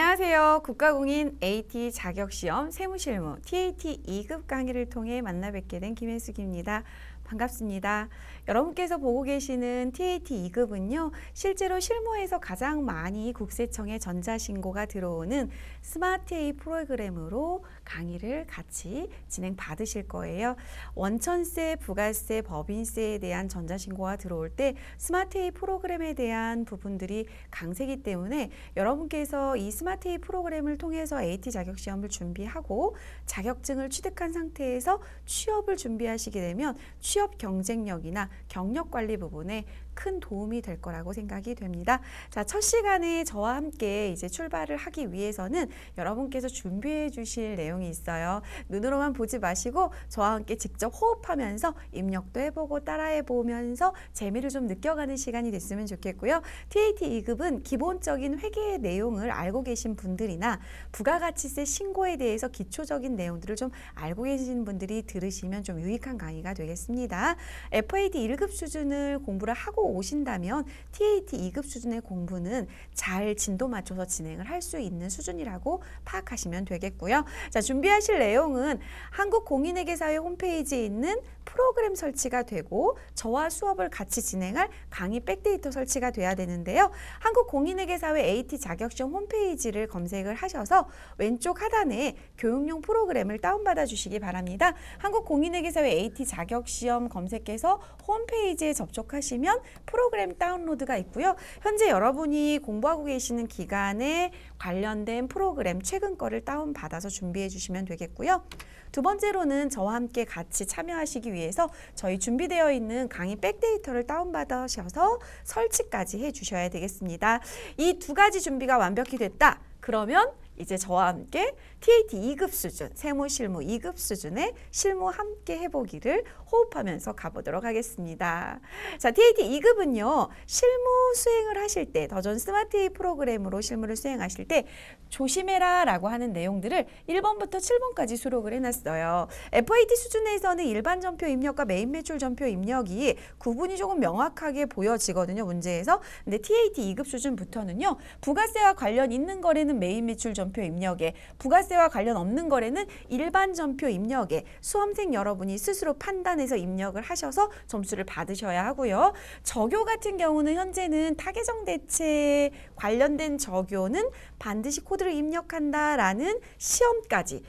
안녕하세요. 국가공인 AT 자격시험 세무실무 TAT 2급 강의를 통해 만나 뵙게 된 김혜숙입니다. 반갑습니다. 여러분께서 보고 계시는 TAT 2급은요. 실제로 실무에서 가장 많이 국세청에 전자신고가 들어오는 스마트 A 프로그램으로 강의를 같이 진행 받으실 거예요. 원천세, 부가세, 법인세에 대한 전자신고가 들어올 때 스마트 A 프로그램에 대한 부분들이 강세이기 때문에 여러분께서 이 스마트 A 프로그램을 통해서 AT 자격시험을 준비하고 자격증을 취득한 상태에서 취업을 준비하시게 되면 취업 경쟁력이나 경력 관리 부분에 큰 도움이 될 거라고 생각이 됩니다. 자, 첫 시간에 저와 함께 이제 출발을 하기 위해서는 여러분께서 준비해 주실 내용이 있어요. 눈으로만 보지 마시고 저와 함께 직접 호흡하면서 입력도 해보고 따라해 보면서 재미를 좀 느껴가는 시간이 됐으면 좋겠고요. TAT 2급은 기본적인 회계의 내용을 알고 계신 분들이나 부가가치세 신고에 대해서 기초적인 내용들을 좀 알고 계신 분들이 들으시면 좀 유익한 강의가 되겠습니다. FAT 1급 수준을 공부를 하고 오신다면 TAT 2급 수준의 공부는 잘 진도 맞춰서 진행을 할 수 있는 수준이라고 파악하시면 되겠고요. 자, 준비하실 내용은 한국공인회계사회 홈페이지에 있는 프로그램 설치가 되고 저와 수업을 같이 진행할 강의 백데이터 설치가 돼야 되는데요. 한국공인회계사회 AT 자격시험 홈페이지를 검색을 하셔서 왼쪽 하단에 교육용 프로그램을 다운받아 주시기 바랍니다. 한국공인회계사회 AT 자격시험 검색해서 홈페이지에 접속하시면 프로그램 다운로드가 있고요. 현재 여러분이 공부하고 계시는 기간에 관련된 프로그램 최근 거를 다운받아서 준비해 주시면 되겠고요. 두 번째로는 저와 함께 같이 참여하시기 위해서 저희 준비되어 있는 강의 백데이터를 다운받으셔서 설치까지 해주셔야 되겠습니다. 이 두 가지 준비가 완벽히 됐다. 그러면 이제 저와 함께 TAT 2급 수준, 세무실무 2급 수준의 실무 함께 해보기를 호흡하면서 가보도록 하겠습니다. 자, TAT 2급은요. 실무 수행을 하실 때, 더전 스마트 A 프로그램으로 실무를 수행하실 때 조심해라 라고 하는 내용들을 1번부터 7번까지 수록을 해놨어요. FAT 수준에서는 일반 전표 입력과 메인 매출 전표 입력이 구분이 조금 명확하게 보여지거든요. 문제에서. 근데 TAT 2급 수준부터는요. 부가세와 관련 있는 거래는 메인 매출 전표 입력에, 부가세와 관련 없는 거래는 일반 전표 입력에 수험생 여러분이 스스로 판단해서 입력을 하셔서 점수를 받으셔야 하고요. 적요 같은 경우는 현재는 타계정 대체 관련된 적요는 반드시 코드를 입력한다라는 시험까지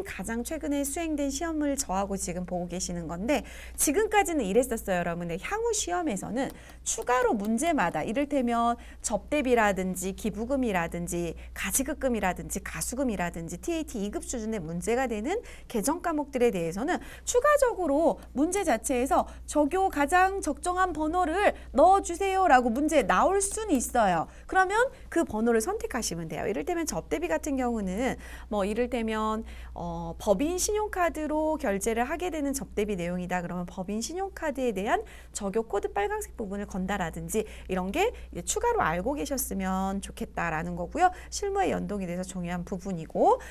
가장 최근에 수행된 시험을 저하고 지금 보고 계시는 건데 지금까지는 이랬었어요. 여러분의 향후 시험에서는 추가로 문제마다 이를테면 접대비라든지 기부금이라든지 가지급금이라든지 가수금이라든지 TAT 2급 수준의 문제가 되는 개정 과목들에 대해서는 추가적으로 문제 자체에서 적요 가장 적정한 번호를 넣어주세요 라고 문제 나올 수는 있어요. 그러면 그 번호를 선택하시면 돼요. 이를테면 접대비 같은 경우는 뭐 이를테면 법인 신용카드로 결제를 하게 되는 접대비 내용이다. 그러면 법인 신용카드에 대한 적요 코드 빨간색 부분을 건다라든지 이런 게 이제 추가로 알고 계셨으면 좋겠다라는 거고요. 실무에 연동이 돼서 중요한 부분이고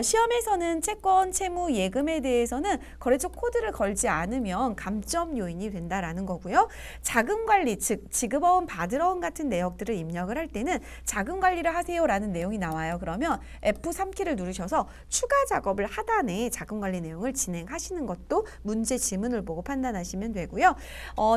시험에서는 채권, 채무, 예금에 대해서는 거래처 코드를 걸지 않으면 감점 요인이 된다라는 거고요. 자금관리, 즉 지급어원, 받으러원 같은 내역들을 입력을 할 때는 자금관리를 하세요라는 내용이 나와요. 그러면 F3키를 누르셔서 추가 작업을 하단에 자금관리 내용을 진행하시는 것도 문제 지문을 보고 판단하시면 되고요.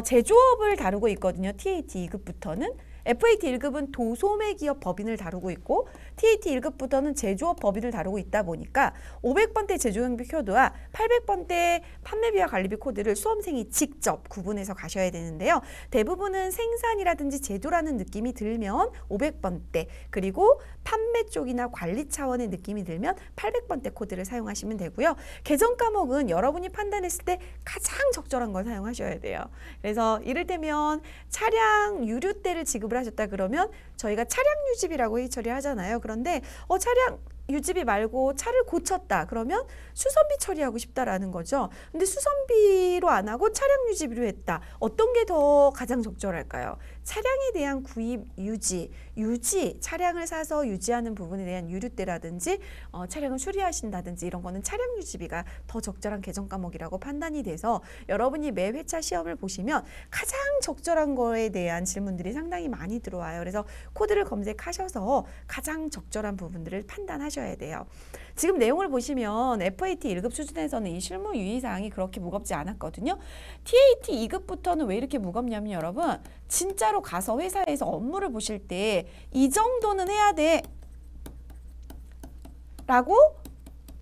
제조업을 다루고 있거든요. TAT 2급부터는. FAT 1급은 도소매기업 법인을 다루고 있고 TAT 1급부터는 제조업 법인을 다루고 있다 보니까 500번대 제조경비 코드와 800번대 판매비와 관리비 코드를 수험생이 직접 구분해서 가셔야 되는데요. 대부분은 생산이라든지 제조라는 느낌이 들면 500번대 그리고 판매 쪽이나 관리 차원의 느낌이 들면 800번대 코드를 사용하시면 되고요. 개정 과목은 여러분이 판단했을 때 가장 적절한 걸 사용하셔야 돼요. 그래서 이를테면 차량 유류대를 지급을 하셨다 그러면 저희가 차량 유지비라고 회의 처리하잖아요. 그런데 차량 유지비 말고 차를 고쳤다 그러면 수선비 처리하고 싶다라는 거죠. 근데 수선비로 안 하고 차량 유지비로 했다. 어떤 게 더 가장 적절할까요? 차량에 대한 구입 유지 유지, 차량을 사서 유지하는 부분에 대한 유류대라든지 차량을 수리하신다든지 이런 거는 차량 유지비가 더 적절한 계정 과목이라고 판단이 돼서 여러분이 매 회차 시험을 보시면 가장 적절한 거에 대한 질문들이 상당히 많이 들어와요. 그래서 코드를 검색하셔서 가장 적절한 부분들을 판단하셔야 돼요. 지금 내용을 보시면 FAT 1급 수준에서는 이 실무 유의사항이 그렇게 무겁지 않았거든요. TAT 2급부터는 왜 이렇게 무겁냐면 여러분 진짜로 가서 회사에서 업무를 보실 때 이 정도는 해야 돼 라고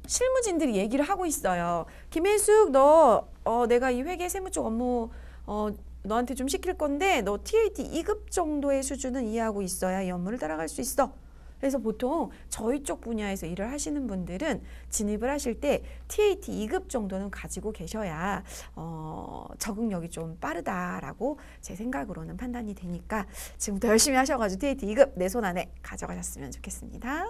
실무진들이 얘기를 하고 있어요. 김혜숙 너 내가 이 회계 세무 쪽 업무 너한테 좀 시킬 건데 너 TAT 2급 정도의 수준은 이해하고 있어야 이 업무를 따라갈 수 있어. 그래서 보통 저희 쪽 분야에서 일을 하시는 분들은 진입을 하실 때 TAT 2급 정도는 가지고 계셔야 적응력이 좀 빠르다라고 제 생각으로는 판단이 되니까 지금부터 열심히 하셔가지고 TAT 2급 내 손 안에 가져가셨으면 좋겠습니다.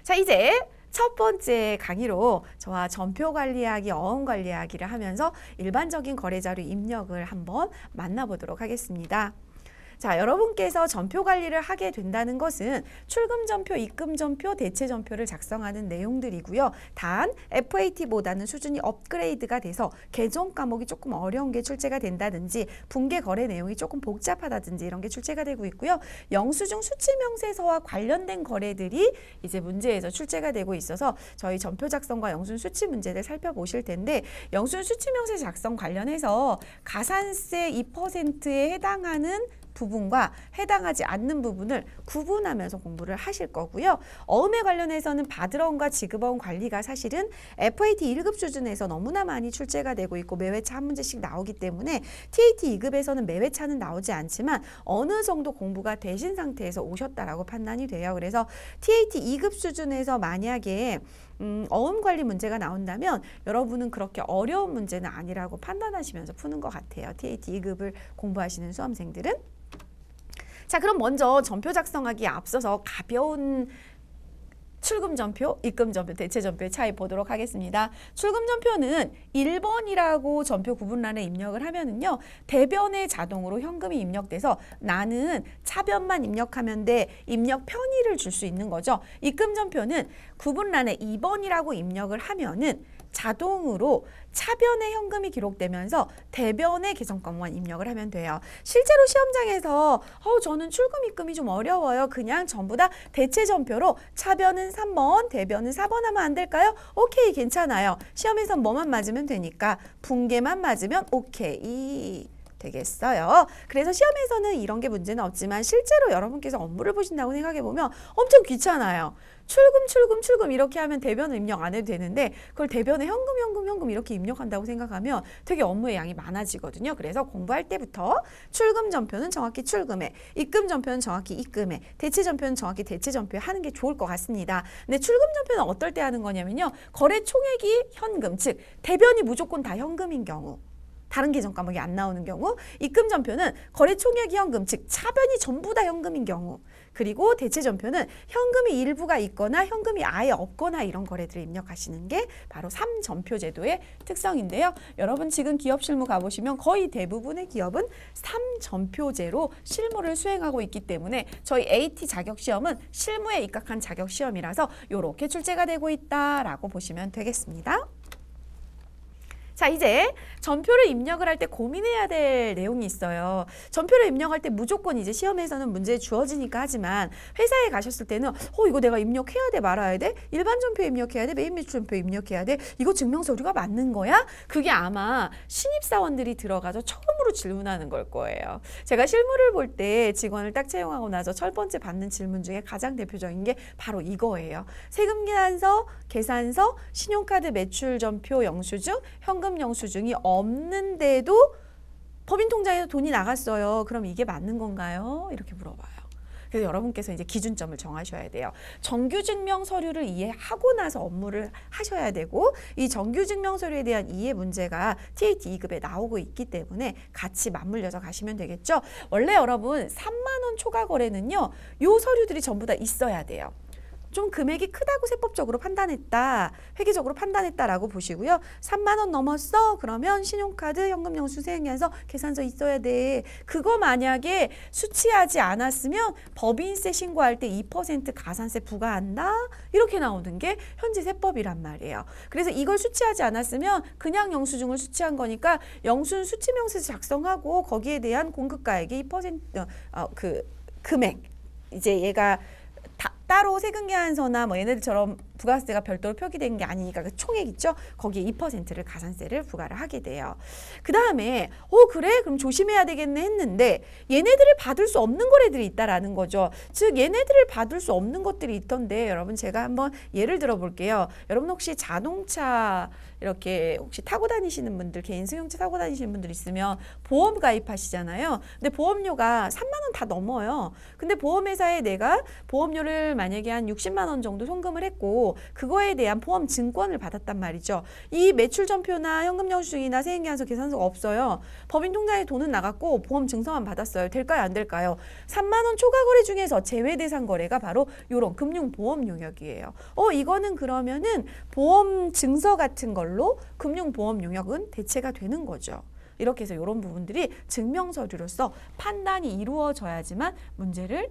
자, 이제 첫 번째 강의로 저와 전표 관리하기, 어음 관리하기를 하면서 일반적인 거래자료 입력을 한번 만나보도록 하겠습니다. 자, 여러분께서 전표 관리를 하게 된다는 것은 출금 전표, 입금 전표, 대체 전표를 작성하는 내용들이고요. 단 FAT보다는 수준이 업그레이드가 돼서 계정 과목이 조금 어려운 게 출제가 된다든지 분계 거래 내용이 조금 복잡하다든지 이런 게 출제가 되고 있고요. 영수증 수치 명세서와 관련된 거래들이 이제 문제에서 출제가 되고 있어서 저희 전표 작성과 영수증 수치 문제를 살펴보실 텐데 영수증 수치 명세 작성 관련해서 가산세 2%에 해당하는 부분과 해당하지 않는 부분을 구분하면서 공부를 하실 거고요. 어음에 관련해서는 받을어음과 지급어음 관리가 사실은 FAT 1급 수준에서 너무나 많이 출제가 되고 있고 매회차 한 문제씩 나오기 때문에 TAT 2급에서는 매회차는 나오지 않지만 어느 정도 공부가 되신 상태에서 오셨다라고 판단이 돼요. 그래서 TAT 2급 수준에서 만약에 어음 관리 문제가 나온다면 여러분은 그렇게 어려운 문제는 아니라고 판단하시면서 푸는 것 같아요. TAT 2급을 공부하시는 수험생들은. 자, 그럼 먼저 전표 작성하기에 앞서서 가벼운 출금 전표, 입금 전표, 대체 전표의 차이 보도록 하겠습니다. 출금 전표는 1번이라고 전표 구분란에 입력을 하면은요. 대변에 자동으로 현금이 입력돼서 나는 차변만 입력하면 돼. 입력 편의를 줄 수 있는 거죠. 입금 전표는 구분란에 2번이라고 입력을 하면은 자동으로 차변에 현금이 기록되면서 대변에 계정 과목만 입력을 하면 돼요. 실제로 시험장에서 저는 출금 입금이 좀 어려워요. 그냥 전부 다 대체 전표로 차변은 3번, 대변은 4번 하면 안 될까요? 오케이, 괜찮아요. 시험에서 뭐만 맞으면 되니까 분계만 맞으면 오케이 되겠어요. 그래서 시험에서는 이런 게 문제는 없지만 실제로 여러분께서 업무를 보신다고 생각해보면 엄청 귀찮아요. 출금 이렇게 하면 대변을 입력 안 해도 되는데 그걸 대변에 현금 이렇게 입력한다고 생각하면 되게 업무의 양이 많아지거든요. 그래서 공부할 때부터 출금 전표는 정확히 출금에, 입금 전표는 정확히 입금에, 대체 전표는 정확히 대체 전표에 하는 게 좋을 것 같습니다. 근데 출금 전표는 어떨 때 하는 거냐면요. 거래 총액이 현금, 즉 대변이 무조건 다 현금인 경우, 다른 계정 과목이 안 나오는 경우, 입금 전표는 거래 총액이 현금, 즉 차변이 전부 다 현금인 경우, 그리고 대체 전표는 현금이 일부가 있거나 현금이 아예 없거나 이런 거래들을 입력하시는 게 바로 3전표 제도의 특성인데요. 여러분 지금 기업 실무 가보시면 거의 대부분의 기업은 3전표제로 실무를 수행하고 있기 때문에 저희 AT 자격시험은 실무에 입각한 자격시험이라서 이렇게 출제가 되고 있다라고 보시면 되겠습니다. 자, 이제 전표를 입력을 할 때 고민해야 될 내용이 있어요. 전표를 입력할 때 무조건 이제 시험에서는 문제 주어지니까 하지만 회사에 가셨을 때는 이거 내가 입력해야 돼 말아야 돼? 일반 전표 입력해야 돼? 메인 매출 전표 입력해야 돼? 이거 증명 서류가 맞는 거야? 그게 아마 신입사원들이 들어가서 처음으로 질문하는 걸 거예요. 제가 실무를 볼 때 직원을 딱 채용하고 나서 첫 번째 받는 질문 중에 가장 대표적인 게 바로 이거예요. 세금계산서, 계산서, 신용카드 매출 전표 영수증, 현금 영수증이 없는데도 법인 통장에서 돈이 나갔어요. 그럼 이게 맞는 건가요? 이렇게 물어봐요. 그래서 여러분께서 이제 기준점을 정하셔야 돼요. 정규증명 서류를 이해하고 나서 업무를 하셔야 되고 이 정규증명 서류에 대한 이해 문제가 TAT 2급에 나오고 있기 때문에 같이 맞물려서 가시면 되겠죠. 원래 여러분 3만 원 초과 거래는요. 요 서류들이 전부 다 있어야 돼요. 좀 금액이 크다고 세법적으로 판단했다, 회계적으로 판단했다라고 보시고요. 3만 원 넘었어? 그러면 신용카드, 현금영수증, 세액연서, 계산서 있어야 돼. 그거 만약에 수취하지 않았으면 법인세 신고할 때 2% 가산세 부과한다? 이렇게 나오는 게 현재 세법이란 말이에요. 그래서 이걸 수취하지 않았으면 그냥 영수증을 수취한 거니까 영수증 수취명세서 작성하고 거기에 대한 공급가액의 2% 그 금액, 이제 얘가 따로 세금계산서나 뭐 얘네들처럼 부가세가 별도로 표기된 게 아니니까 그 총액 있죠? 거기에 2%를 가산세를 부과를 하게 돼요. 그 다음에 그래? 그럼 조심해야 되겠네 했는데 얘네들을 받을 수 없는 거래들이 있다라는 거죠. 즉 얘네들을 받을 수 없는 것들이 있던데 여러분 제가 한번 예를 들어 볼게요. 여러분 혹시 자동차 이렇게 혹시 타고 다니시는 분들, 개인 승용차 타고 다니시는 분들 있으면 보험 가입하시잖아요. 근데 보험료가 3만 원 다 넘어요. 근데 보험회사에 내가 보험료를 만약에 한 60만 원 정도 송금을 했고 그거에 대한 포함 증권을 받았단 말이죠. 이 매출 전표나 현금영수증이나 세액계산서, 계산서가 없어요. 법인 통장에 돈은 나갔고 보험 증서만 받았어요. 될까요? 안 될까요? 3만 원 초과 거래 중에서 제외 대상 거래가 바로 이런 금융보험 용역이에요. 이거는 그러면은 보험 증서 같은 걸로 금융보험 용역은 대체가 되는 거죠. 이렇게 해서 이런 부분들이 증명서류로서 판단이 이루어져야지만 문제를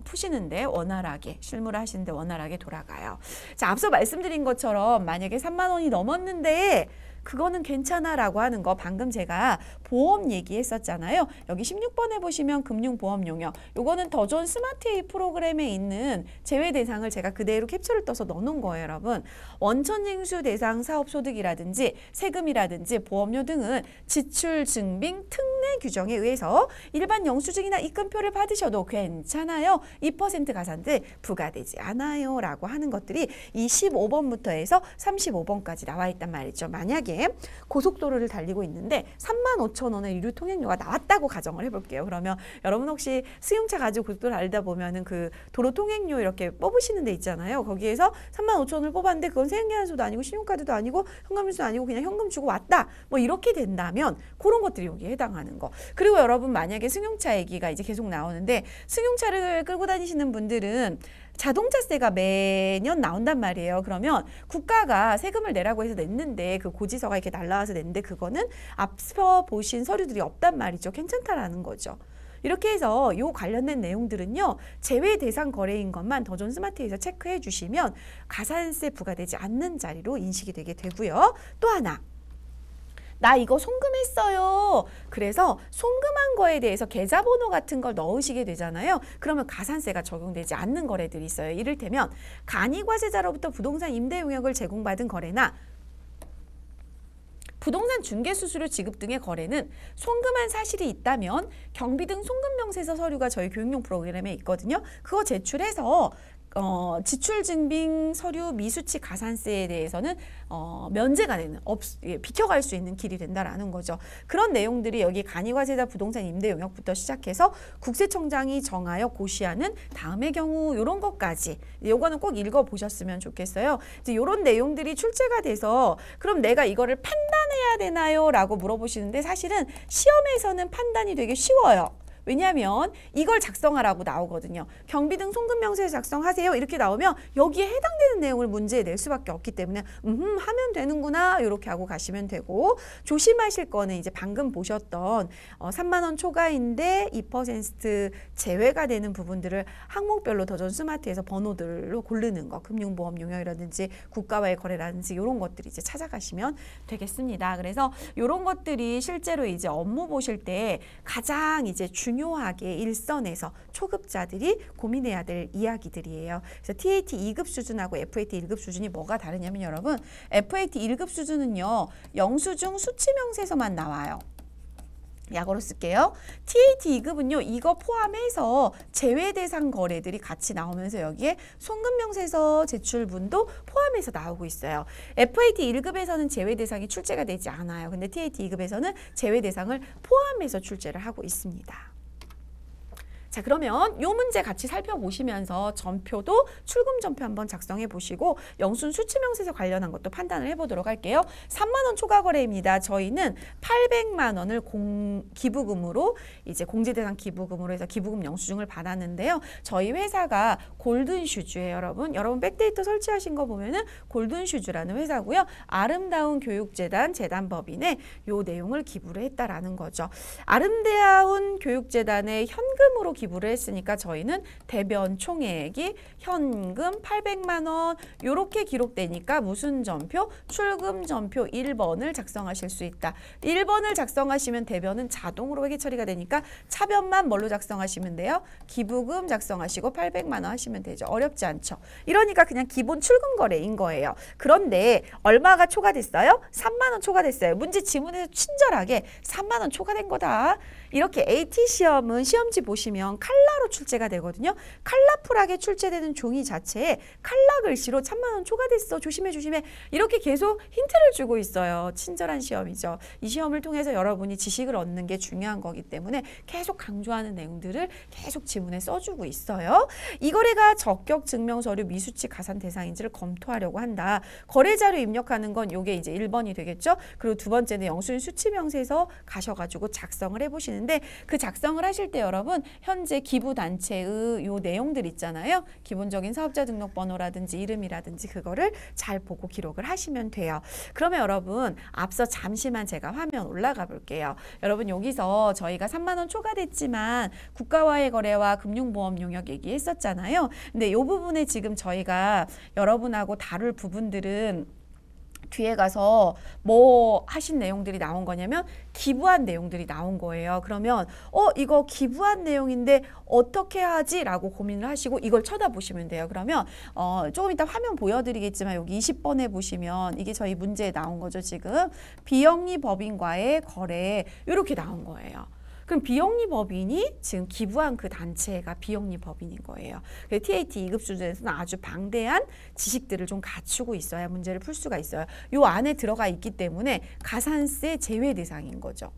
푸시는데 원활하게, 실무를 하시는데 원활하게 돌아가요. 자, 앞서 말씀드린 것처럼 만약에 3만 원이 넘었는데 그거는 괜찮아 라고 하는 거 방금 제가 보험 얘기했었잖아요. 여기 16번에 보시면 금융보험 용역, 요거는 더 좋은 스마트A 프로그램에 있는 제외 대상을 제가 그대로 캡처를 떠서 넣어놓은 거예요. 여러분 원천징수 대상 사업소득이라든지 세금이라든지 보험료 등은 지출 증빙 특례 규정에 의해서 일반 영수증이나 입금표를 받으셔도 괜찮아요. 2% 가산세 부과되지 않아요 라고 하는 것들이 이 15번부터 해서 35번까지 나와 있단 말이죠. 만약에 고속도로를 달리고 있는데 35,000원의 유류 통행료가 나왔다고 가정을 해볼게요. 그러면 여러분 혹시 승용차 가지고 고속도로 달리다 보면은 그 도로 통행료 이렇게 뽑으시는 데 있잖아요. 거기에서 35,000원을 뽑았는데 그건 세액계산서도 아니고 신용카드도 아니고 현금영수증도 아니고 그냥 현금 주고 왔다. 뭐 이렇게 된다면 그런 것들이 여기에 해당하는 거. 그리고 여러분 만약에 승용차 얘기가 이제 계속 나오는데 승용차를 끌고 다니시는 분들은 자동차세가 매년 나온단 말이에요. 그러면 국가가 세금을 내라고 해서 냈는데 그 고지서가 이렇게 날라와서 냈는데 그거는 앞서 보신 서류들이 없단 말이죠. 괜찮다라는 거죠. 이렇게 해서 요 관련된 내용들은요. 제외 대상 거래인 것만 더존 스마트에서 체크해 주시면 가산세 부과되지 않는 자리로 인식이 되게 되고요. 또 하나. 나 이거 송금했어요. 그래서 송금한 거에 대해서 계좌번호 같은 걸 넣으시게 되잖아요. 그러면 가산세가 적용되지 않는 거래들이 있어요. 이를테면 간이과세자로부터 부동산 임대 용역을 제공받은 거래나 부동산 중개수수료 지급 등의 거래는 송금한 사실이 있다면 경비등 송금명세서 서류가 저희 교육용 프로그램에 있거든요. 그거 제출해서 지출증빙 서류 미수치 가산세에 대해서는 면제가 되는, 비켜갈 수 있는 길이 된다라는 거죠. 그런 내용들이 여기 간이과세자 부동산 임대 용역부터 시작해서 국세청장이 정하여 고시하는 다음의 경우 이런 것까지 요거는 꼭 읽어보셨으면 좋겠어요. 이제 이런 내용들이 출제가 돼서 그럼 내가 이거를 판단해야 되나요? 라고 물어보시는데 사실은 시험에서는 판단이 되게 쉬워요. 왜냐하면 이걸 작성하라고 나오거든요. 경비등 송금명세 작성하세요. 이렇게 나오면 여기에 해당되는 내용을 문제에 낼 수밖에 없기 때문에 하면 되는구나 이렇게 하고 가시면 되고 조심하실 거는 이제 방금 보셨던 3만 원 초과인데 2% 제외가 되는 부분들을 항목별로 더존 스마트에서 번호들로 고르는 거, 금융보험 용역이라든지 국가와의 거래라든지 이런 것들이 이제 찾아가시면 되겠습니다. 그래서 이런 것들이 실제로 이제 업무 보실 때 가장 이제 중요하게 일선에서 초급자들이 고민해야 될 이야기들이에요. 그래서 TAT 2급 수준하고 FAT 1급 수준이 뭐가 다르냐면 여러분 FAT 1급 수준은요. 영수증 수치명세서만 나와요. 약어로 쓸게요. TAT 2급은요. 이거 포함해서 제외 대상 거래들이 같이 나오면서 여기에 송금명세서 제출분도 포함해서 나오고 있어요. FAT 1급에서는 제외 대상이 출제가 되지 않아요. 근데 TAT 2급에서는 제외 대상을 포함해서 출제를 하고 있습니다. 자, 그러면 요 문제 같이 살펴보시면서 전표도 출금 전표 한번 작성해 보시고 영순 수치명세서 관련한 것도 판단을 해보도록 할게요. 3만 원 초과 거래입니다. 저희는 800만 원을 기부금으로 이제 공제대상 기부금으로 해서 기부금 영수증을 받았는데요. 저희 회사가 골든슈즈예요, 여러분. 여러분 백데이터 설치하신 거 보면은 골든슈즈라는 회사고요. 아름다운 교육재단 재단법인에 요 내용을 기부를 했다라는 거죠. 아름다운 교육재단에 현금으로 기부를 했으니까 저희는 대변 총액이 현금 800만 원 이렇게 기록되니까 무슨 전표? 출금 전표 1번을 작성하실 수 있다. 1번을 작성하시면 대변은 자동으로 회계 처리가 되니까 차변만 뭘로 작성하시면 돼요? 기부금 작성하시고 800만 원 하시면 되죠. 어렵지 않죠. 이러니까 그냥 기본 출금 거래인 거예요. 그런데 얼마가 초과됐어요? 3만 원 초과됐어요. 문제 지문에서 친절하게 3만 원 초과된 거다. 이렇게 AT 시험은 시험지 보시면 칼라로 출제가 되거든요. 칼라풀하게 출제되는 종이 자체에 칼라 글씨로 3만 원 초과됐어. 조심해 조심해. 이렇게 계속 힌트를 주고 있어요. 친절한 시험이죠. 이 시험을 통해서 여러분이 지식을 얻는 게 중요한 거기 때문에 계속 강조하는 내용들을 계속 지문에 써주고 있어요. 이 거래가 적격 증명서류 미수치 가산 대상인지를 검토하려고 한다. 거래자료 입력하는 건 요게 이제 1번이 되겠죠. 그리고 두 번째는 영수증 수치명세서 가셔가지고 작성을 해보시는데 그 작성을 하실 때 여러분 현재 기부단체의 요 내용들 있잖아요. 기본적인 사업자 등록번호라든지 이름이라든지 그거를 잘 보고 기록을 하시면 돼요. 그러면 여러분 앞서 잠시만 제가 화면 올라가 볼게요. 여러분 여기서 저희가 3만 원 초과됐지만 국가와의 거래와 금융보험 용역 얘기했었잖아요. 근데 이 부분에 지금 저희가 여러분하고 다룰 부분들은 뒤에 가서 뭐 하신 내용들이 나온 거냐면 기부한 내용들이 나온 거예요. 그러면 이거 기부한 내용인데 어떻게 하지? 라고 고민을 하시고 이걸 쳐다보시면 돼요. 그러면 조금 이따 화면 보여드리겠지만 여기 20번에 보시면 이게 저희 문제에 나온 거죠. 지금 비영리 법인과의 거래 이렇게 나온 거예요. 그럼 비영리 법인이 지금 기부한 그 단체가 비영리 법인인 거예요. TAT 2급 수준에서는 아주 방대한 지식들을 좀 갖추고 있어야 문제를 풀 수가 있어요. 요 안에 들어가 있기 때문에 가산세 제외 대상인 거죠.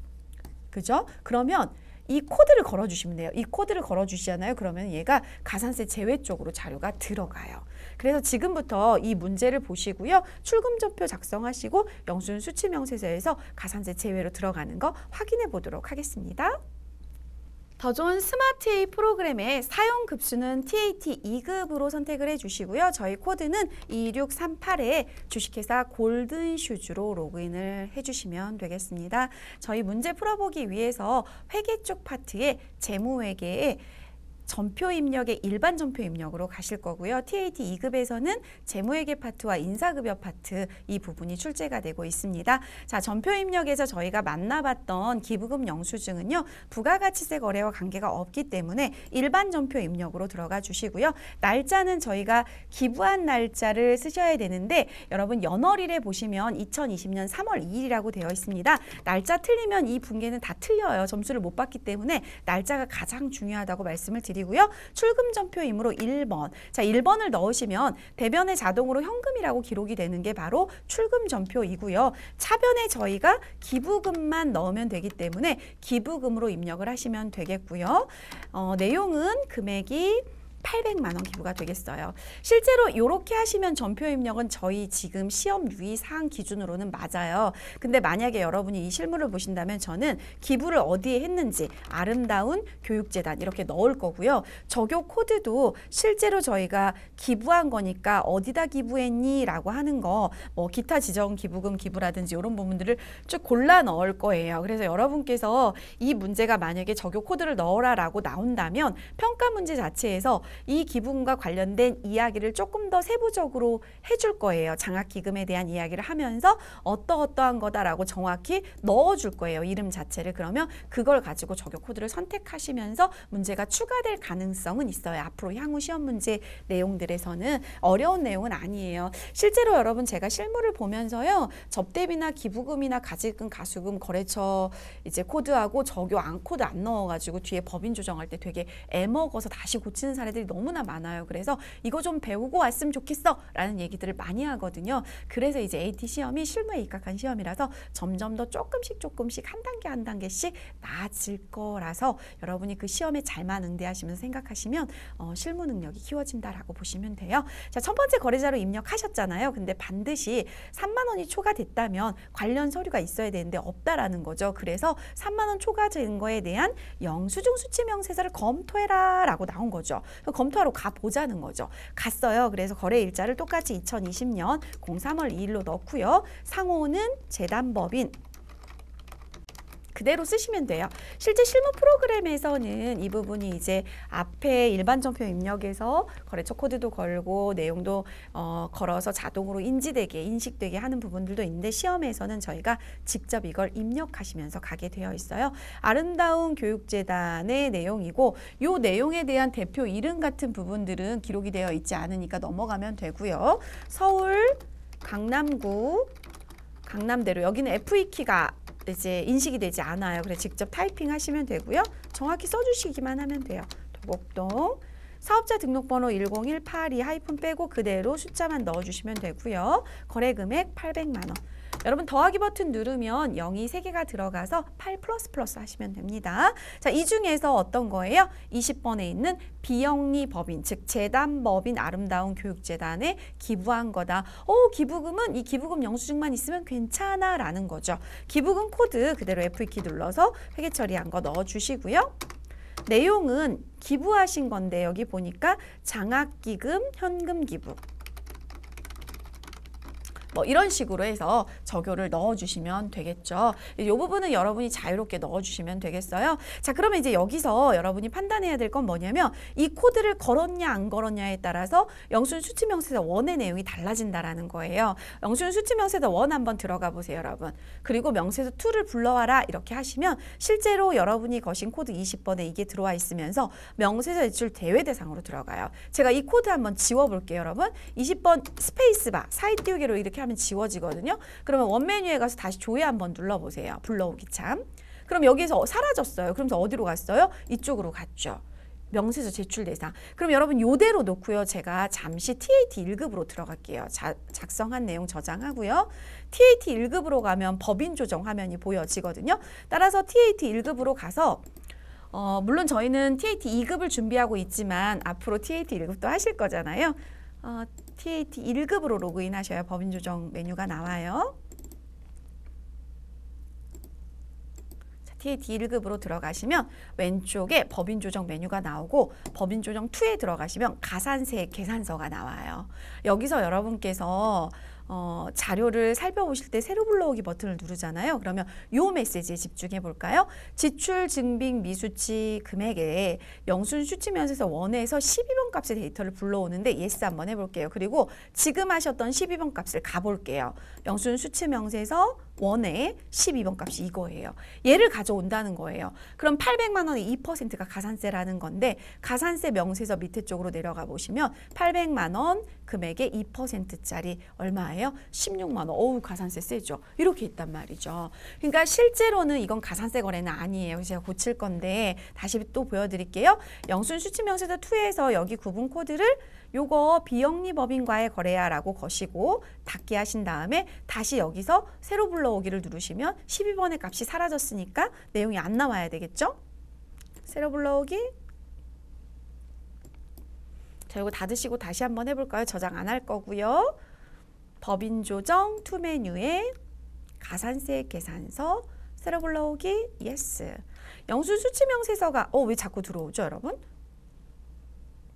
그죠? 그러면 이 코드를 걸어주시면 돼요. 이 코드를 걸어주시잖아요. 그러면 얘가 가산세 제외 쪽으로 자료가 들어가요. 그래서 지금부터 이 문제를 보시고요. 출금전표 작성하시고 영수증 수치명세서에서 가산세 제외로 들어가는 거 확인해 보도록 하겠습니다. 더 좋은 스마트 A 프로그램의 사용 급수는 TAT 2급으로 선택을 해주시고요. 저희 코드는 2638에 주식회사 골든슈즈로 로그인을 해주시면 되겠습니다. 저희 문제 풀어보기 위해서 회계 쪽 파트에 재무회계에 전표 입력의 일반 전표 입력으로 가실 거고요. TAT 2급에서는 재무회계 파트와 인사급여 파트 이 부분이 출제가 되고 있습니다. 자, 전표 입력에서 저희가 만나봤던 기부금 영수증은요. 부가가치세 거래와 관계가 없기 때문에 일반 전표 입력으로 들어가 주시고요. 날짜는 저희가 기부한 날짜를 쓰셔야 되는데 여러분 연월일에 보시면 2020년 3월 2일이라고 되어 있습니다. 날짜 틀리면 이 분계는 다 틀려요. 점수를 못 받기 때문에 날짜가 가장 중요하다고 말씀을 드리고요. 출금 전표이므로 1번. 자, 1번을 넣으시면 대변에 자동으로 현금이라고 기록이 되는 게 바로 출금 전표이고요. 차변에 저희가 기부금만 넣으면 되기 때문에 기부금으로 입력을 하시면 되겠고요. 내용은 금액이 800만 원 기부가 되겠어요. 실제로 이렇게 하시면 전표 입력은 저희 지금 시험 유의 사항 기준으로는 맞아요. 근데 만약에 여러분이 이 실물을 보신다면 저는 기부를 어디에 했는지 아름다운 교육재단 이렇게 넣을 거고요. 적용 코드도 실제로 저희가 기부한 거니까 어디다 기부했니? 라고 하는 거 뭐 기타 지정 기부금 기부라든지 이런 부분들을 쭉 골라 넣을 거예요. 그래서 여러분께서 이 문제가 만약에 적용 코드를 넣어라 라고 나온다면 평가 문제 자체에서 이 기부금과 관련된 이야기를 조금 더 세부적으로 해줄 거예요. 장학기금에 대한 이야기를 하면서 어떠어떠한 거다라고 정확히 넣어줄 거예요. 이름 자체를. 그러면 그걸 가지고 적용 코드를 선택하시면서 문제가 추가될 가능성은 있어요. 앞으로 향후 시험 문제 내용들에서는 어려운 내용은 아니에요. 실제로 여러분 제가 실물을 보면서요. 접대비나 기부금이나 가지금, 가수금, 거래처 이제 코드하고 적용 코드 안 넣어가지고 뒤에 법인 조정할 때 되게 애먹어서 다시 고치는 사례들 애들이 너무나 많아요. 그래서 이거 좀 배우고 왔으면 좋겠어 라는 얘기들을 많이 하거든요. 그래서 이제 AT 시험이 실무에 입각한 시험이라서 점점 더 조금씩 한 단계씩 나아질 거라서 여러분이 그 시험에 잘만 응대하시면서 생각하시면 실무 능력이 키워진다라고 보시면 돼요. 자, 첫 번째 거래자로 입력하셨잖아요. 근데 반드시 3만 원이 초과됐다면 관련 서류가 있어야 되는데 없다라는 거죠. 그래서 3만 원 초과된 거에 대한 영수증 수치 명세서를 검토해라 라고 나온 거죠. 검토하러 가보자는 거죠. 갔어요. 그래서 거래 일자를 똑같이 2020년 03월 2일로 넣고요. 상호는 재단법인 그대로 쓰시면 돼요. 실제 실무 프로그램에서는 이 부분이 이제 앞에 일반 전표 입력에서 거래처 코드도 걸고 내용도 걸어서 자동으로 인식되게 하는 부분들도 있는데 시험에서는 저희가 직접 이걸 입력하시면서 가게 되어 있어요. 아름다운 교육재단의 내용이고 이 내용에 대한 대표 이름 같은 부분들은 기록이 되어 있지 않으니까 넘어가면 되고요. 서울, 강남구, 강남대로 여기는 FE키가 이제 인식이 되지 않아요. 그래서 직접 타이핑 하시면 되고요. 정확히 써주시기만 하면 돼요. 도곡동 사업자 등록번호 10182 하이픈 빼고 그대로 숫자만 넣어주시면 되고요. 거래금액 800만 원. 여러분 더하기 버튼 누르면 0이 3개가 들어가서 8 플러스 하시면 됩니다. 자, 이 중에서 어떤 거예요? 20번에 있는 비영리 법인, 즉 재단법인 아름다운 교육재단에 기부한 거다. 기부금은 이 기부금 영수증만 있으면 괜찮아 라는 거죠. 기부금 코드 그대로 F2키 눌러서 회계 처리한 거 넣어주시고요. 내용은 기부하신 건데 여기 보니까 장학기금, 현금 기부 뭐 이런 식으로 해서 적요를 넣어주시면 되겠죠. 이 부분은 여러분이 자유롭게 넣어주시면 되겠어요. 자, 그러면 이제 여기서 여러분이 판단해야 될 건 뭐냐면 이 코드를 걸었냐 안 걸었냐에 따라서 영수증 수치명세서 1의 내용이 달라진다라는 거예요. 영수증 수치명세서 1 한번 들어가 보세요, 여러분. 그리고 명세서 2를 불러와라 이렇게 하시면 실제로 여러분이 거신 코드 20번에 이게 들어와 있으면서 명세서 제출 대외 대상으로 들어가요. 제가 이 코드 한번 지워볼게요, 여러분. 20번 스페이스바 사이 띄우기로 이렇게 하면 지워지거든요. 그러면 원 메뉴에 가서 다시 조회 한번 눌러보세요. 불러오기 참. 그럼 여기서 사라졌어요. 그러면서 어디로 갔어요? 이쪽으로 갔죠. 명세서 제출 대상. 그럼 여러분 요대로 놓고요. 제가 잠시 TAT 1급으로 들어갈게요. 작성한 내용 저장하고요. TAT 1급으로 가면 법인 조정 화면이 보여지거든요. 따라서 TAT 1급으로 가서 물론 저희는 TAT 2급을 준비하고 있지만 앞으로 TAT 1급도 하실 거잖아요. TAT 1급으로 로그인 하셔야 법인 조정 메뉴가 나와요. 자, TAT 1급으로 들어가시면 왼쪽에 법인 조정 메뉴가 나오고 법인 조정 2에 들어가시면 가산세 계산서가 나와요. 여기서 여러분께서 자료를 살펴보실 때 세로 불러오기 버튼을 누르잖아요. 그러면 이 메시지에 집중해 볼까요? 지출 증빙 미수치 금액에 영수증 수치면에서 1에서 12번 값의 데이터를 불러오는데 예스 한번 해볼게요. 그리고 지금 하셨던 12번 값을 가볼게요. 영수증 수치명세서 1에 12번 값이 이거예요. 얘를 가져온다는 거예요. 그럼 800만 원의 2%가 가산세라는 건데 가산세 명세서 밑에 쪽으로 내려가 보시면 800만 원 금액의 2%짜리 얼마예요? 16만 원. 어우, 가산세 세죠. 이렇게 있단 말이죠. 그러니까 실제로는 이건 가산세 거래는 아니에요. 제가 고칠 건데 다시 또 보여드릴게요. 영수증 수치명세서 2에서 여기 구분 코드를 요거 비영리 법인과의 거래야라고 거시고 닫기 하신 다음에 다시 여기서 새로 불러오기를 누르시면 12번의 값이 사라졌으니까 내용이 안 나와야 되겠죠? 새로 불러오기. 자, 이거 닫으시고 다시 한번 해볼까요? 저장 안 할 거고요. 법인 조정 투 메뉴에 가산세 계산서 새로 불러오기 예스. 영수증 수치명세서가 왜 자꾸 들어오죠, 여러분?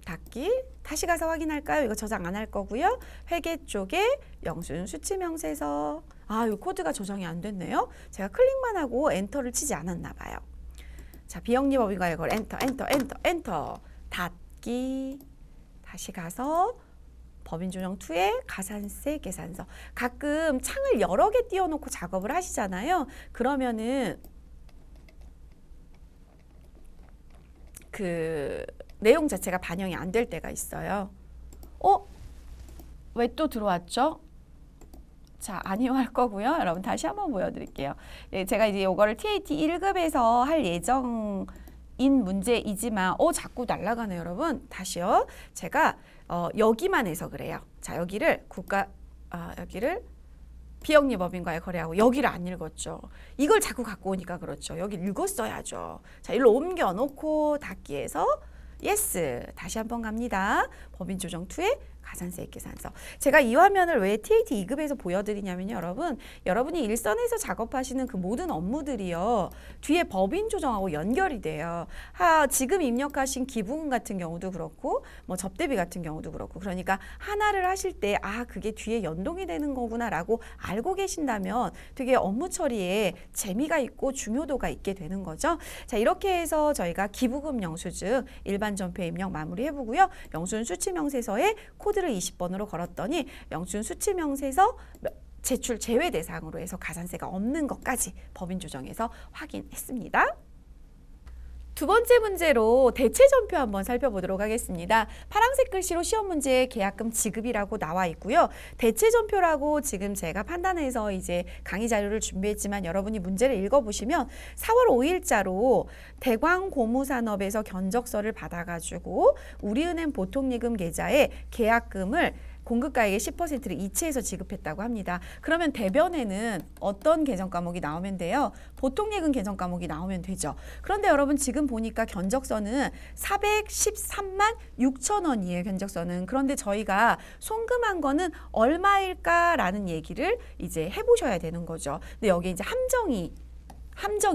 닫기. 다시 가서 확인할까요? 이거 저장 안 할 거고요. 회계 쪽에 영수증 수치명세서. 이 코드가 조정이 안 됐네요. 제가 클릭만 하고 엔터를 치지 않았나 봐요. 자, 비영리 법인과의 거래 엔터. 닫기. 다시 가서 법인 조정 2에 가산세 계산서. 가끔 창을 여러 개 띄워놓고 작업을 하시잖아요. 그러면은 그 내용 자체가 반영이 안 될 때가 있어요. 왜 또 들어왔죠? 자, 아니요 할 거고요. 여러분 다시 한번 보여드릴게요. 제가 이제 이거를 TAT 1급에서 할 문제이지만 자꾸 날아가네요, 여러분. 다시요. 제가 여기만 해서 그래요. 자, 여기를 여기를 비영리법인과의 거래하고 여기를 안 읽었죠. 이걸 자꾸 갖고 오니까 그렇죠. 여기 읽었어야죠. 자, 일로 옮겨 놓고 닫기에서 예스. 다시 한번 갑니다. 법인조정 2의 가산세액계산서. 제가 이 화면을 왜 TAT 2급에서 보여드리냐면요, 여러분이 일선에서 작업하시는 그 모든 업무들이요, 뒤에 법인 조정하고 연결이 돼요. 지금 입력하신 기부금 같은 경우도 그렇고, 뭐 접대비 같은 경우도 그렇고, 그러니까 하나를 하실 때 그게 뒤에 연동이 되는 거구나라고 알고 계신다면 되게 업무 처리에 재미가 있고 중요도가 있게 되는 거죠. 자, 이렇게 해서 저희가 기부금 영수증 일반 전표 입력 마무리해보고요. 영수증 수취명세서에 코드를 20번으로 걸었더니 영수증 수취명세서 제출 제외 대상으로 해서 가산세가 없는 것까지 법인조정에서 확인했습니다. 두 번째 문제로 대체전표 한번 살펴보도록 하겠습니다. 파란색 글씨로 시험 문제에 계약금 지급이라고 나와 있고요. 대체전표라고 지금 제가 판단해서 이제 강의 자료를 준비했지만 여러분이 문제를 읽어보시면 4월 5일자로 대광고무산업에서 견적서를 받아가지고 우리은행 보통예금 계좌에 계약금을 공급가액의 10%를 이체해서 지급했다고 합니다. 그러면 대변에는 어떤 계정 과목이 나오면 돼요? 보통예금 계정 과목이 나오면 되죠. 그런데 여러분 지금 보니까 견적서는 413만 6천 원이에요. 견적서는. 그런데 저희가 송금한 거는 얼마일까라는 얘기를 이제 해보셔야 되는 거죠. 근데 여기 이제 함정이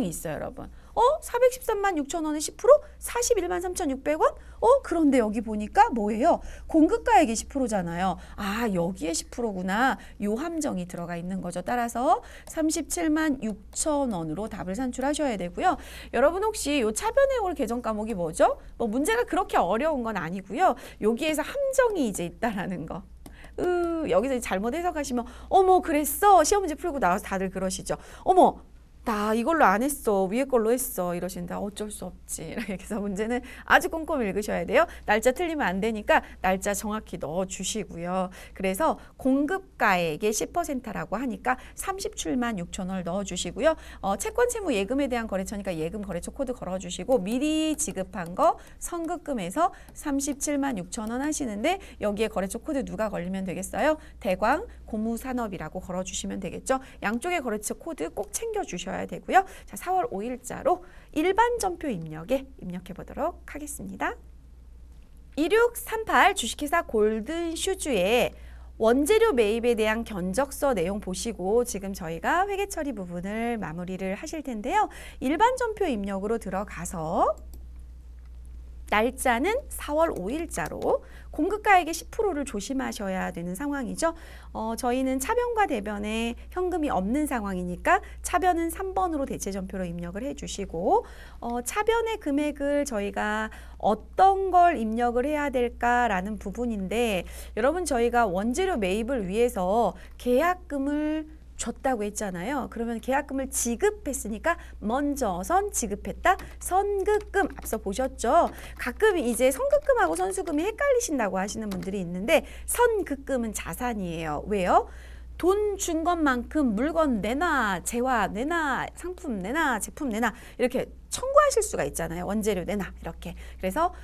있어요, 여러분. 413만 6천 원에 10%? 41만 3,600원? 그런데 여기 보니까 뭐예요? 공급가액이 10%잖아요. 여기에 10%구나. 요 함정이 들어가 있는 거죠. 따라서 37만 6천 원으로 답을 산출하셔야 되고요. 여러분 혹시 요 차변에 계정 과목이 뭐죠? 문제가 그렇게 어려운 건 아니고요. 여기에서 함정이 이제 있다라는 거. 여기서 잘못 해석하시면 그랬어. 시험 문제 풀고 나와서 다들 그러시죠. 나 이걸로 안 했어. 위에 걸로 했어. 이러시는데 어쩔 수 없지. 이렇게 해서 문제는 아주 꼼꼼히 읽으셔야 돼요. 날짜 틀리면 안 되니까 날짜 정확히 넣어주시고요. 그래서 공급가액의 10%라고 하니까 37만 6천 원을 넣어주시고요. 채권 채무 예금에 대한 거래처니까 예금 거래처 코드 걸어주시고 미리 지급한 거 선급금에서 37만 6천 원 하시는데 여기에 거래처 코드 누가 걸리면 되겠어요? 대광 고무산업이라고 걸어주시면 되겠죠. 양쪽의 거래처 코드 꼭 챙겨주셔야 되고요. 자, 4월 5일자로 일반 전표 입력에 입력해 보도록 하겠습니다. 2638 주식회사 골든슈즈의 원재료 매입에 대한 견적서 내용 보시고 지금 저희가 회계 처리 부분을 마무리를 하실 텐데요. 일반 전표 입력으로 들어가서 날짜는 4월 5일자로 공급가액의 10%를 조심하셔야 되는 상황이죠. 저희는 차변과 대변에 현금이 없는 상황이니까 차변은 3번으로 대체전표로 입력을 해주시고 차변의 금액을 저희가 어떤 걸 입력을 해야 될까라는 부분인데 여러분 저희가 원재료 매입을 위해서 계약금을 줬다고 했잖아요. 그러면 계약금을 지급했으니까 먼저 지급했다. 선급금 앞서 보셨죠? 가끔 이제 선급금하고 선수금이 헷갈리신다고 하시는 분들이 있는데 선급금은 자산이에요. 왜요? 돈 준 것만큼 물건 내놔, 재화 내놔, 상품 내놔, 제품 내놔 이렇게 청구하실 수가 있잖아요. 원재료 내놔 이렇게. 그래서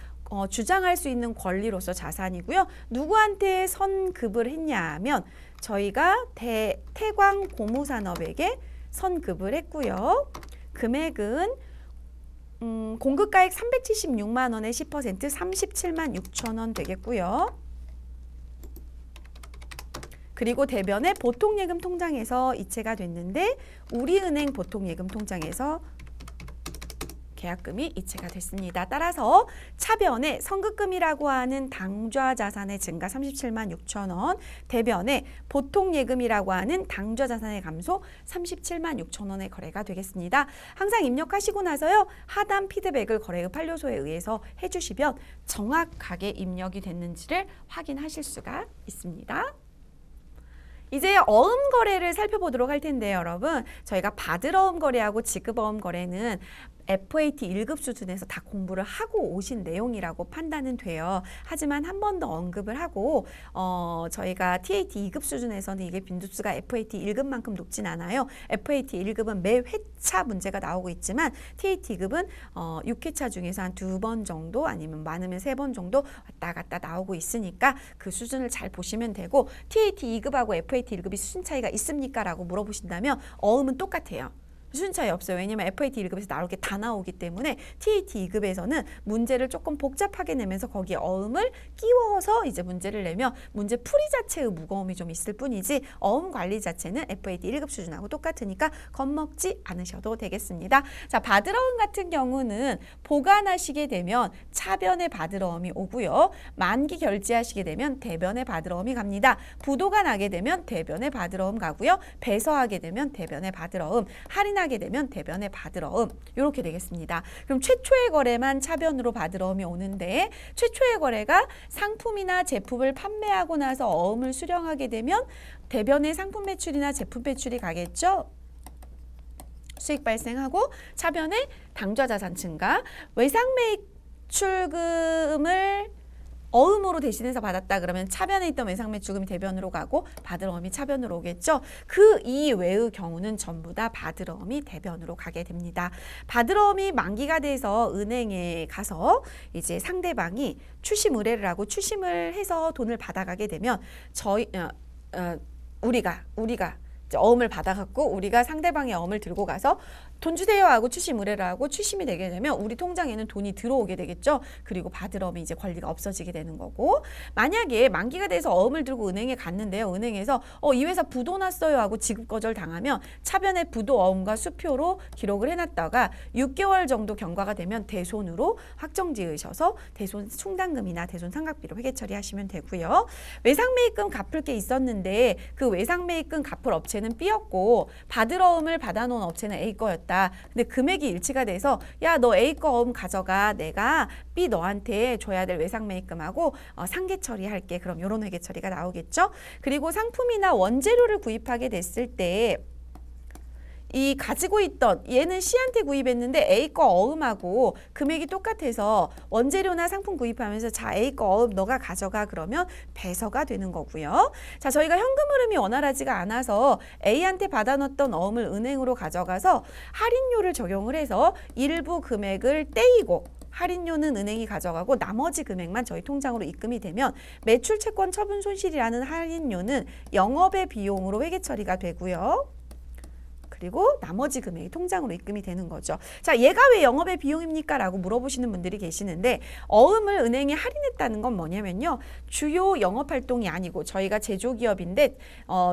주장할 수 있는 권리로서 자산이고요. 누구한테 선급을 했냐면 저희가 태광 고무산업에게 선급을 했고요. 금액은 공급가액 376만 원의 10% 37만 6천 원 되겠고요. 그리고 대변에 보통예금 통장에서 이체가 됐는데 우리은행 보통예금 통장에서 계약금이 이체가 됐습니다. 따라서 차변에 선급금이라고 하는 당좌 자산의 증가 37만 6천 원, 대변에 보통예금이라고 하는 당좌 자산의 감소 37만 6천 원의 거래가 되겠습니다. 항상 입력하시고 나서요. 하단 피드백을 거래액 판료소에 의해서 해주시면 정확하게 입력이 됐는지를 확인하실 수가 있습니다. 이제 어음 거래를 살펴보도록 할 텐데요, 여러분. 저희가 받으러 음 거래하고 지급 어음 거래는 FAT 1급 수준에서 다 공부를 하고 오신 내용이라고 판단은 돼요. 하지만 한 번 더 언급을 하고 저희가 TAT 2급 수준에서는 이게 빈도수가 FAT 1급만큼 높진 않아요. FAT 1급은 매 회차 문제가 나오고 있지만 TAT 2급은 6회차 중에서 한 2번 정도 아니면 많으면 3번 정도 왔다 갔다 나오고 있으니까 그 수준을 잘 보시면 되고 TAT 2급하고 FAT 1급이 수준 차이가 있습니까? 라고 물어보신다면 어음은 똑같아요. 수준 차이 없어요. 왜냐면 FAT 1급에서 나올 게 다 나오기 때문에 TAT 2급에서는 문제를 조금 복잡하게 내면서 거기에 어음을 끼워서 이제 문제를 내면 문제 풀이 자체의 무거움이 좀 있을 뿐이지 어음 관리 자체는 FAT 1급 수준하고 똑같으니까 겁먹지 않으셔도 되겠습니다. 자, 바드러움 같은 경우는 보관하시게 되면 차변에 바드러움이 오고요. 만기 결제하시게 되면 대변에 바드러움이 갑니다. 부도가 나게 되면 대변에 바드러움 가고요. 배서하게 되면 대변에 바드러움, 할인하게 되면 대변에 바드러움 이렇게 되겠습니다. 그럼 최초의 거래만 차변으로 바드러움이 오는데 최초의 거래가 상품이나 제품을 판매하고 나서 어음을 수령하게 되면 대변에 상품 매출이나 제품 매출이 가겠죠. 수익 발생하고 차변에 당좌자산 증가, 외상 매출금을 어음으로 대신해서 받았다 그러면 차변에 있던 외상 매출금이 대변으로 가고 바드러움이 차변으로 오겠죠. 그 이외의 경우는 전부 다 바드러움이 대변으로 가게 됩니다. 바드러움이 만기가 돼서 은행에 가서 이제 상대방이 추심 의뢰를 하고 추심을 해서 돈을 받아가게 되면 우리가 어음을 받아갖고 우리가 상대방의 어음을 들고 가서 돈 주세요 하고 추심 의뢰를 하고 추심이 되게 되면 우리 통장에는 돈이 들어오게 되겠죠. 그리고 바드러움이 이제 권리가 없어지게 되는 거고, 만약에 만기가 돼서 어음을 들고 은행에 갔는데요. 은행에서 이 회사 부도 났어요 하고 지급 거절 당하면 차변에 부도 어음과 수표로 기록을 해놨다가 6개월 정도 경과가 되면 대손으로 확정 지으셔서 대손 충당금이나 대손 상각비로 회계 처리하시면 되고요. 외상매입금 갚을 게 있었는데 그 외상매입금 갚을 업체는 B였고 바드러움을 받아놓은 업체는 A 거였다. 근데 금액이 일치가 돼서 야, 너 A 거 어음 가져가. 내가 B 너한테 줘야 될 외상매입금하고 상계 처리할게. 그럼 이런 회계 처리가 나오겠죠. 그리고 상품이나 원재료를 구입하게 됐을 때 이 가지고 있던 얘는 C한테 구입했는데 A 거 어음하고 금액이 똑같아서 원재료나 상품 구입하면서 자, A 거 어음 너가 가져가 그러면 배서가 되는 거고요. 자, 저희가 현금 흐름이 원활하지가 않아서 A한테 받아놨던 어음을 은행으로 가져가서 할인료를 적용을 해서 일부 금액을 떼이고 할인료는 은행이 가져가고 나머지 금액만 저희 통장으로 입금이 되면 매출채권 처분 손실이라는 할인료는 영업의 비용으로 회계 처리가 되고요. 그리고 나머지 금액이 통장으로 입금이 되는 거죠. 자, 얘가 왜 영업의 비용입니까? 라고 물어보시는 분들이 계시는데 어음을 은행에 할인했다는 건 뭐냐면요. 주요 영업활동이 아니고 저희가 제조기업인데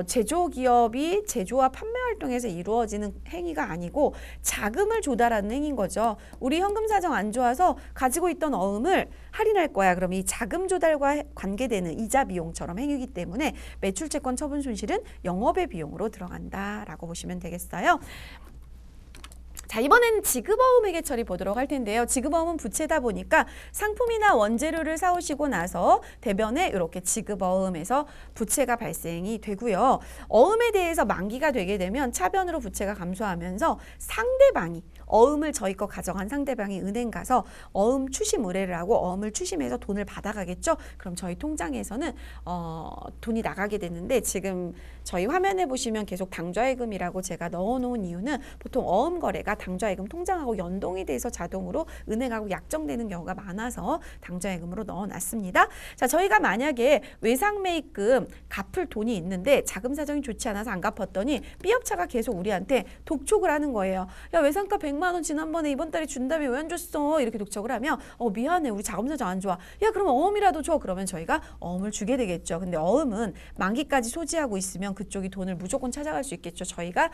제조기업이 제조와 판매활동에서 이루어지는 행위가 아니고 자금을 조달하는 행위인 거죠. 우리 현금 사정 안 좋아서 가지고 있던 어음을 할인할 거야. 그럼 이 자금 조달과 관계되는 이자 비용처럼 행위이기 때문에 매출채권 처분 손실은 영업의 비용으로 들어간다라고 보시면 되겠어요. 자, 이번에는 지급어음 회계 처리 보도록 할 텐데요. 지급어음은 부채다 보니까 상품이나 원재료를 사오시고 나서 대변에 이렇게 지급어음에서 부채가 발생이 되고요. 어음에 대해서 만기가 되게 되면 차변으로 부채가 감소하면서 상대방이 어음을 저희 거 가져간 상대방이 은행 가서 어음 추심 의뢰를 하고 어음을 추심해서 돈을 받아가겠죠. 그럼 저희 통장에서는 돈이 나가게 되는데 지금 저희 화면에 보시면 계속 당좌예금이라고 제가 넣어놓은 이유는 보통 어음 거래가 당좌예금 통장하고 연동이 돼서 자동으로 은행하고 약정되는 경우가 많아서 당좌예금으로 넣어놨습니다. 자, 저희가 만약에 외상매입금 갚을 돈이 있는데 자금 사정이 좋지 않아서 안 갚았더니 B업체가 계속 우리한테 독촉을 하는 거예요. 야, 외상가 100만 원 지난번에 이번 달에 준 다음에 왜 안 줬어? 이렇게 독촉을 하면 미안해, 우리 자금 사정 안 좋아. 야, 그럼 어음이라도 줘. 그러면 저희가 어음을 주게 되겠죠. 근데 어음은 만기까지 소지하고 있으면 그쪽이 돈을 무조건 찾아갈 수 있겠죠. 저희가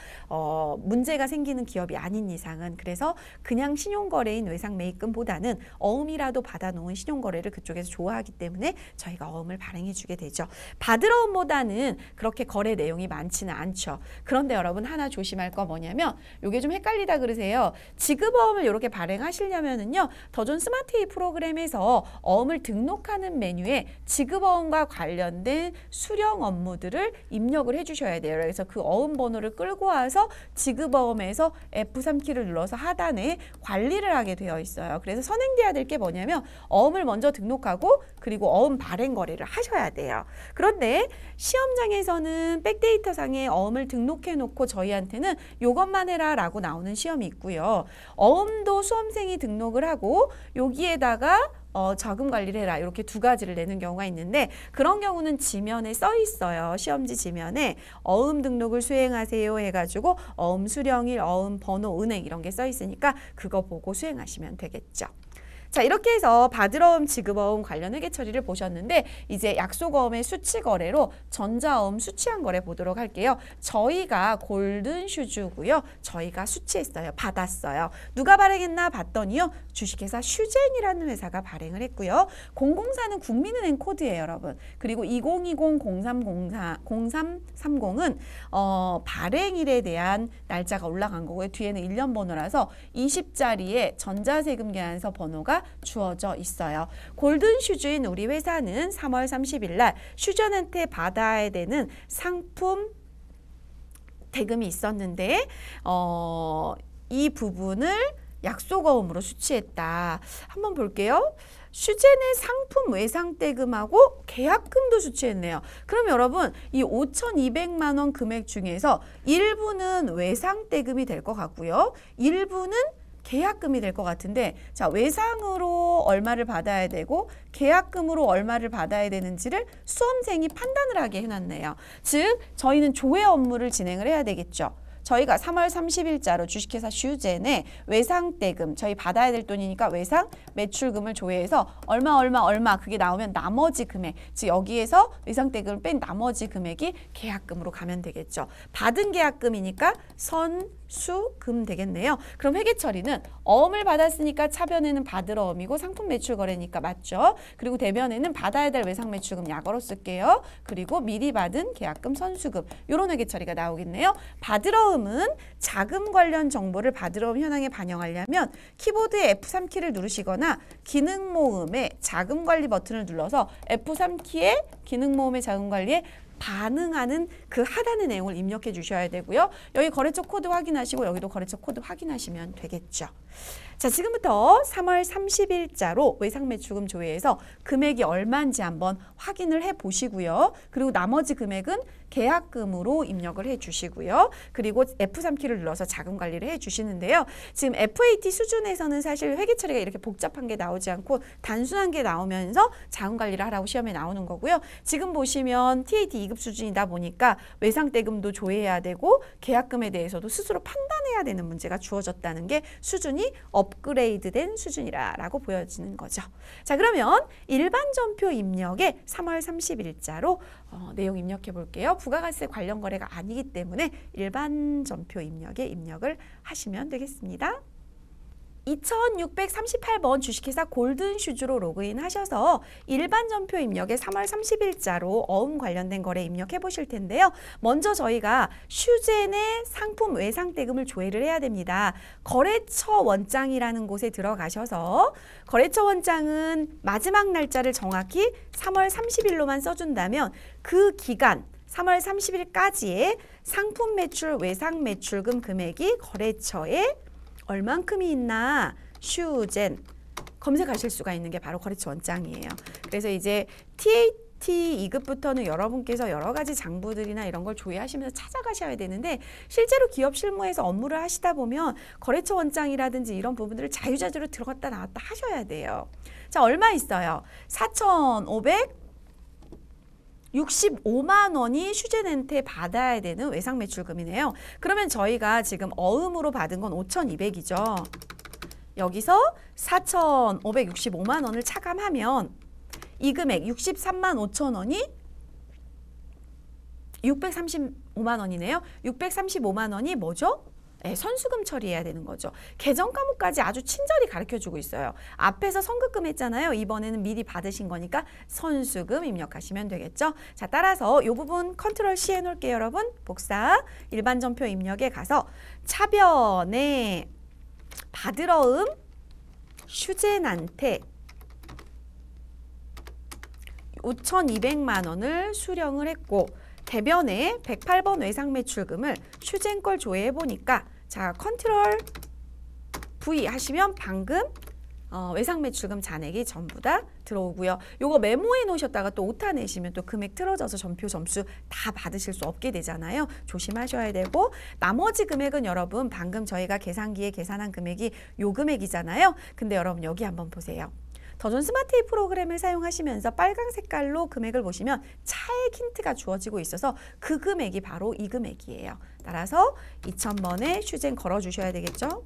문제가 생기는 기업이 아닌 이상은. 그래서 그냥 신용거래인 외상매입금보다는 어음이라도 받아놓은 신용거래를 그쪽에서 좋아하기 때문에 저희가 어음을 발행해 주게 되죠. 받으러움보다는 그렇게 거래 내용이 많지는 않죠. 그런데 여러분 하나 조심할 거 뭐냐면 이게 좀 헷갈리다 그러세요. 지급어음을 이렇게 발행하시려면은요, 더존 스마트A 프로그램에서 어음을 등록하는 메뉴에 지급어음과 관련된 수령 업무들을 입력을 해주셔야 돼요. 그래서 그 어음 번호를 끌고 와서 지급어음에서 F3키를 눌러서 하단에 관리를 하게 되어 있어요. 그래서 선행돼야 될 게 뭐냐면 어음을 먼저 등록하고 그리고 어음 발행 거래를 하셔야 돼요. 그런데 시험장에서는 백데이터 상에 어음을 등록해 놓고 저희한테는 요것만 해라 라고 나오는 시험이 있고요. 어음도 수험생이 등록을 하고 여기에다가 자금 관리를 해라 이렇게 두 가지를 내는 경우가 있는데 그런 경우는 지면에 써 있어요. 시험지 지면에 어음 등록을 수행하세요 해가지고 어음 수령일, 어음 번호, 은행 이런 게 써 있으니까 그거 보고 수행하시면 되겠죠. 자, 이렇게 해서 받을어음, 지급어음 관련 회계 처리를 보셨는데 이제 약속어음의 수취 거래로 전자어음 수취한 거래 보도록 할게요. 저희가 골든슈즈고요. 저희가 수취했어요. 받았어요. 누가 발행했나 봤더니요. 주식회사 슈젠이라는 회사가 발행을 했고요. 004는 국민은행 코드예요, 여러분. 그리고 2020-0330은 발행일에 대한 날짜가 올라간 거고요. 뒤에는 1년 번호라서 20자리에 전자세금 계산서 번호가 주어져 있어요. 골든슈즈인 우리 회사는 3월 30일 날 슈전한테 받아야 되는 상품 대금이 있었는데 이 부분을 약속어음으로 수취했다. 한번 볼게요. 슈젠의 상품 외상대금하고 계약금도 수취했네요. 그럼 여러분 이 5,200만 원 금액 중에서 일부는 외상대금이 될 것 같고요. 일부는 계약금이 될 것 같은데 자, 외상으로 얼마를 받아야 되고 계약금으로 얼마를 받아야 되는지를 수험생이 판단을 하게 해놨네요. 즉 저희는 조회 업무를 진행을 해야 되겠죠. 저희가 3월 30일자로 주식회사 슈젠에 외상대금, 저희 받아야 될 돈이니까 외상 매출금을 조회해서 얼마 그게 나오면 나머지 금액, 즉 여기에서 외상대금을 뺀 나머지 금액이 계약금으로 가면 되겠죠. 받은 계약금이니까 선수금 되겠네요. 그럼 회계 처리는 어음을 받았으니까 차변에는 받을어음이고 상품 매출 거래니까 맞죠. 그리고 대변에는 받아야 될 외상 매출금 약어로 쓸게요. 그리고 미리 받은 계약금 선수금 이런 회계 처리가 나오겠네요. 받을어음은 자금 관련 정보를 받을어음 현황에 반영하려면 키보드의 F3키를 누르시거나 기능 모음의 자금 관리 버튼을 눌러서 F3키의 기능 모음의 자금 관리에 반응하는 그 하단의 내용을 입력해 주셔야 되고요. 여기 거래처 코드 확인하시고 여기도 거래처 코드 확인하시면 되겠죠. 자, 지금부터 3월 30일자로 외상매출금 조회에서 금액이 얼마인지 한번 확인을 해 보시고요. 그리고 나머지 금액은 계약금으로 입력을 해 주시고요. 그리고 F3키를 눌러서 자금 관리를 해 주시는데요. 지금 FAT 수준에서는 사실 회계 처리가 이렇게 복잡한 게 나오지 않고 단순한 게 나오면서 자금 관리를 하라고 시험에 나오는 거고요. 지금 보시면 TAT 2급 수준이다 보니까 외상대금도 조회해야 되고 계약금에 대해서도 스스로 판단해야 되는 문제가 주어졌다는 게 수준이 업그레이드된 수준이라고 보여지는 거죠. 자, 그러면 일반 전표 입력에 3월 30일자로 내용 입력해 볼게요. 부가가세 관련 거래가 아니기 때문에 일반 전표 입력에 입력을 하시면 되겠습니다. 2638번 주식회사 골든슈즈로 로그인 하셔서 일반 전표 입력에 3월 30일자로 어음 관련된 거래 입력해 보실 텐데요. 먼저 저희가 슈젠의 상품 외상대금을 조회를 해야 됩니다. 거래처 원장이라는 곳에 들어가셔서 거래처 원장은 마지막 날짜를 정확히 3월 30일로만 써준다면 그 기간 3월 30일까지의 상품 매출 외상 매출금 금액이 거래처에 얼만큼이 있나 슈젠 검색하실 수가 있는 게 바로 거래처 원장이에요. 그래서 이제 TAT 2급부터는 여러분께서 여러 가지 장부들이나 이런 걸 조회하시면서 찾아가셔야 되는데 실제로 기업 실무에서 업무를 하시다 보면 거래처 원장이라든지 이런 부분들을 자유자재로 들어갔다 나왔다 하셔야 돼요. 자, 얼마 있어요? 4,565만 원이 슈젠한테 받아야 되는 외상 매출금이네요. 그러면 저희가 지금 어음으로 받은 건 5,200이죠. 여기서 4,565만 원을 차감하면 이 금액 63만 5천 원이 635만 원이네요. 635만 원이 뭐죠? 네, 선수금 처리해야 되는 거죠. 계정 과목까지 아주 친절히 가르쳐주고 있어요. 앞에서 선급금 했잖아요. 이번에는 미리 받으신 거니까 선수금 입력하시면 되겠죠. 자, 따라서 이 부분 컨트롤 C 해놓을게요, 여러분. 복사, 일반 전표 입력에 가서 차변에 받으러음 슈젠한테 5,200만 원을 수령을 했고 대변에 108번 외상매출금을 슈젠 걸 조회해보니까 자 컨트롤 V 하시면 방금 외상매출금 잔액이 전부 다 들어오고요. 요거 메모해 놓으셨다가 또 오타 내시면 또 금액 틀어져서 전표 점수 다 받으실 수 없게 되잖아요. 조심하셔야 되고 나머지 금액은 여러분 방금 저희가 계산기에 계산한 금액이 요 금액이잖아요. 근데 여러분 여기 한번 보세요. 더존 스마트이 프로그램을 사용하시면서 빨강 색깔로 금액을 보시면 차액 힌트가 주어지고 있어서 그 금액이 바로 이 금액이에요. 따라서 2,000번에 슈젠 걸어주셔야 되겠죠.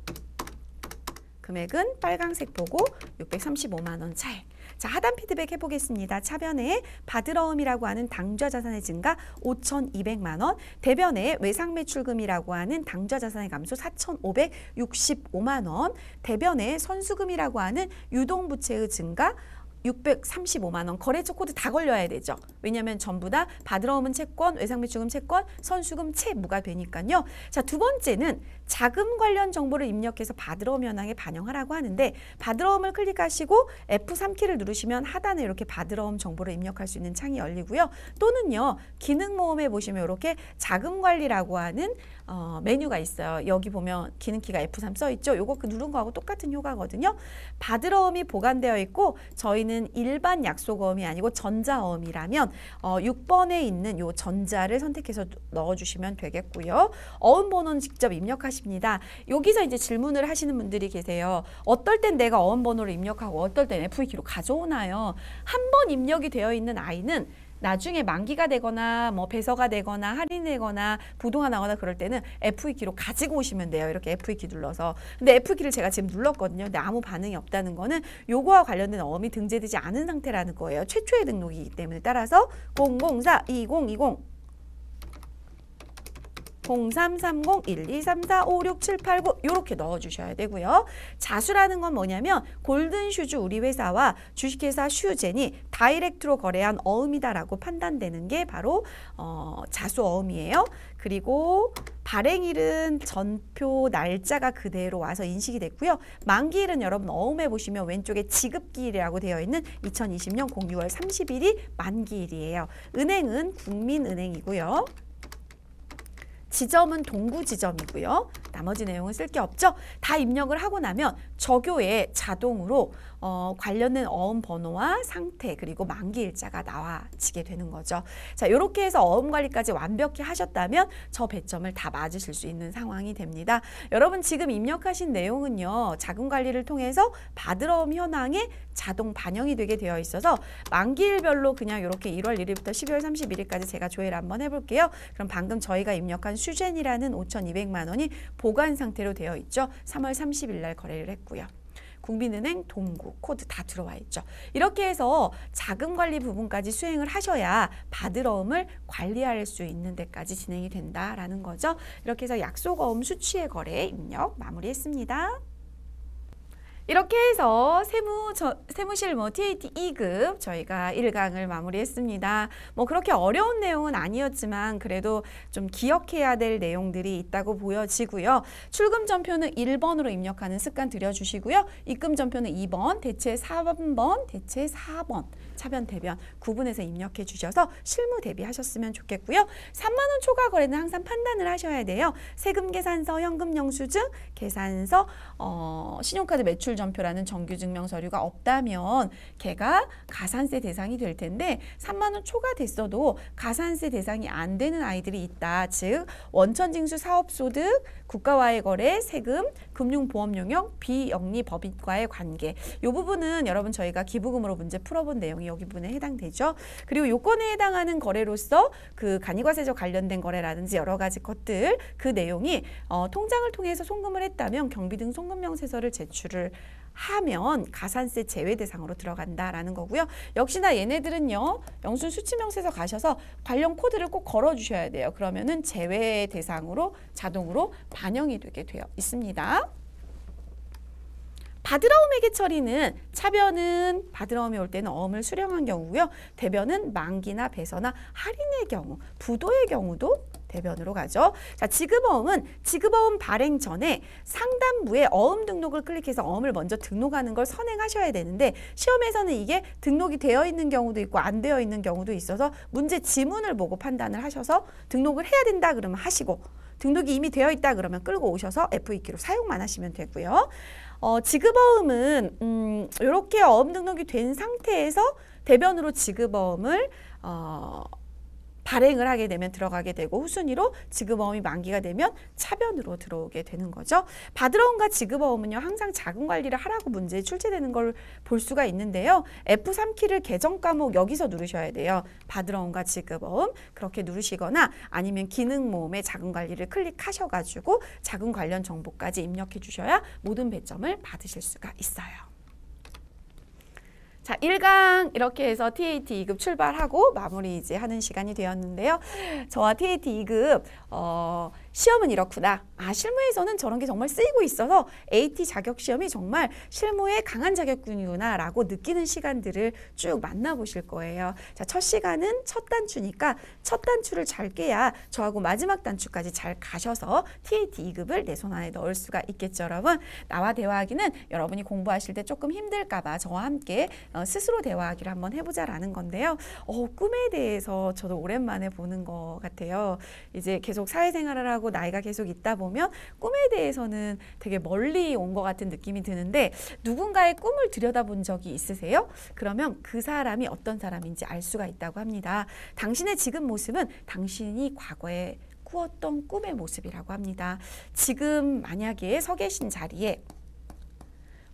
금액은 빨강색 보고 635만 원 차액. 자, 하단 피드백 해보겠습니다. 차변에 받으러음이라고 하는 당좌 자산의 증가 5,200만 원, 대변에 외상매출금이라고 하는 당좌 자산의 감소 4,565만 원, 대변에 선수금이라고 하는 유동부채의 증가 635만 원. 거래처 코드 다 걸려야 되죠. 왜냐하면 전부 다 받으러오면 채권, 외상매출금 채권, 선수금 채무가 되니까요. 자, 두 번째는 자금 관련 정보를 입력해서 받으러옴 현황에 반영하라고 하는데 받으러옴을 클릭하시고 F3키를 누르시면 하단에 이렇게 받으러옴 정보를 입력할 수 있는 창이 열리고요. 또는요. 기능 모음에 보시면 이렇게 자금 관리라고 하는 메뉴가 있어요. 여기 보면 기능키가 F3 써있죠. 요거 누른 거하고 똑같은 효과거든요. 받으러옴이 보관되어 있고 저희는 일반 약속어음이 아니고 전자어음이라면 6번에 있는 요 전자를 선택해서 넣어주시면 되겠고요. 어음 번호는 직접 입력하십니다. 여기서 이제 질문을 하시는 분들이 계세요. 어떨 땐 내가 어음 번호를 입력하고 어떨 땐 FAQ로 가져오나요? 한 번 입력이 되어 있는 아이는 나중에 만기가 되거나 뭐 배서가 되거나 할인되거나 부도가 나거나 그럴 때는 FAQ로 가지고 오시면 돼요. 이렇게 FAQ 눌러서. 근데 FAQ를 제가 지금 눌렀거든요. 근데 아무 반응이 없다는 거는 요거와 관련된 어음이 등재되지 않은 상태라는 거예요. 최초의 등록이기 때문에. 따라서 004 2020 0330 1234 5678 9 이렇게 넣어주셔야 되고요. 자수라는 건 뭐냐면 골든슈즈 우리 회사와 주식회사 슈젠이 다이렉트로 거래한 어음이다라고 판단되는 게 바로 자수 어음이에요. 그리고 발행일은 전표 날짜가 그대로 와서 인식이 됐고요. 만기일은 여러분 어음에 보시면 왼쪽에 지급기일이라고 되어 있는 2020년 06월 30일이 만기일이에요. 은행은 국민은행이고요. 지점은 동구지점이고요. 나머지 내용은 쓸 게 없죠. 다 입력을 하고 나면 저교에 자동으로 관련된 어음 번호와 상태 그리고 만기 일자가 나와지게 되는 거죠. 자, 이렇게 해서 어음 관리까지 완벽히 하셨다면 저 배점을 다 맞으실 수 있는 상황이 됩니다. 여러분 지금 입력하신 내용은요. 자금 관리를 통해서 받으러옴 현황에 자동 반영이 되게 되어 있어서 만기일별로 그냥 이렇게 1월 1일부터 12월 31일까지 제가 조회를 한번 해볼게요. 그럼 방금 저희가 입력한 슈젠이라는 5,200만 원이 보관 상태로 되어 있죠. 3월 30일 날 거래를 했고요. 국민은행, 동구, 코드 다 들어와 있죠. 이렇게 해서 자금 관리 부분까지 수행을 하셔야 받으러움을 관리할 수 있는 데까지 진행이 된다라는 거죠. 이렇게 해서 약속어음 수취의 거래 입력 마무리했습니다. 이렇게 해서 세무실무 TAT 2급 저희가 1강을 마무리했습니다. 뭐 그렇게 어려운 내용은 아니었지만 그래도 좀 기억해야 될 내용들이 있다고 보여지고요. 출금 전표는 1번으로 입력하는 습관 들여주시고요. 입금 전표는 2번, 대체 3번, 대체 4번 차변, 대변 구분해서 입력해 주셔서 실무 대비하셨으면 좋겠고요. 3만 원 초과 거래는 항상 판단을 하셔야 돼요. 세금 계산서, 현금 영수증, 계산서, 신용카드 매출 전표라는 정규 증명 서류가 없다면 걔가 가산세 대상이 될 텐데 3만 원 초과됐어도 가산세 대상이 안 되는 아이들이 있다. 즉 원천징수 사업소득, 국가와의 거래, 세금, 금융보험 용역, 비영리 법인과의 관계 이 부분은 여러분 저희가 기부금으로 문제 풀어본 내용이 여기 부분에 해당되죠. 그리고 요건에 해당하는 거래로서 그 간이과세적 관련된 거래라든지 여러 가지 것들 그 내용이 통장을 통해서 송금을 했다면 경비등 송금명세서를 제출을 하면 가산세 제외 대상으로 들어간다라는 거고요. 역시나 얘네들은요. 영순 수치명세서 가셔서 관련 코드를 꼭 걸어주셔야 돼요. 그러면은 제외 대상으로 자동으로 반영이 되게 되어 있습니다. 받으러움 회계 처리는 차변은 받으러움이 올 때는 어음을 수령한 경우고요. 대변은 만기나 배서나 할인의 경우, 부도의 경우도 대변으로 가죠. 자, 지급어음은 지급어음 발행 전에 상단부에 어음 등록을 클릭해서 어음을 먼저 등록하는 걸 선행하셔야 되는데 시험에서는 이게 등록이 되어 있는 경우도 있고 안 되어 있는 경우도 있어서 문제 지문을 보고 판단을 하셔서 등록을 해야 된다 그러면 하시고 등록이 이미 되어 있다 그러면 끌고 오셔서 F2키로 사용만 하시면 되고요. 지급어음은 이렇게 어음 등록이 된 상태에서 대변으로 지급어음을 발행을 하게 되면 들어가게 되고 후순위로 지급어음이 만기가 되면 차변으로 들어오게 되는 거죠. 받으러온과 지급어음은요 항상 자금 관리를 하라고 문제에 출제되는 걸 볼 수가 있는데요. F3키를 계정 과목 여기서 누르셔야 돼요. 받으러온과 지급어음 그렇게 누르시거나 아니면 기능 모음의 자금 관리를 클릭하셔가지고 자금 관련 정보까지 입력해 주셔야 모든 배점을 받으실 수가 있어요. 자, 1강 이렇게 해서 TAT 2급 출발하고 마무리 이제 하는 시간이 되었는데요. 저와 TAT 2급 시험은 이렇구나. 실무에서는 저런 게 정말 쓰이고 있어서 AT 자격 시험이 정말 실무에 강한 자격군이구나 라고 느끼는 시간들을 쭉 만나보실 거예요. 자, 첫 시간은 첫 단추니까 첫 단추를 잘 깨야 저하고 마지막 단추까지 잘 가셔서 TAT 2급을 내 손 안에 넣을 수가 있겠죠, 여러분. 나와 대화하기는 여러분이 공부하실 때 조금 힘들까 봐 저와 함께 스스로 대화하기를 한번 해보자라는 건데요. 꿈에 대해서 저도 오랜만에 보는 것 같아요. 이제 계속 사회생활을 하고 나이가 계속 있다 보면 꿈에 대해서는 되게 멀리 온 것 같은 느낌이 드는데 누군가의 꿈을 들여다본 적이 있으세요? 그러면 그 사람이 어떤 사람인지 알 수가 있다고 합니다. 당신의 지금 모습은 당신이 과거에 꾸었던 꿈의 모습이라고 합니다. 지금 만약에 서 계신 자리에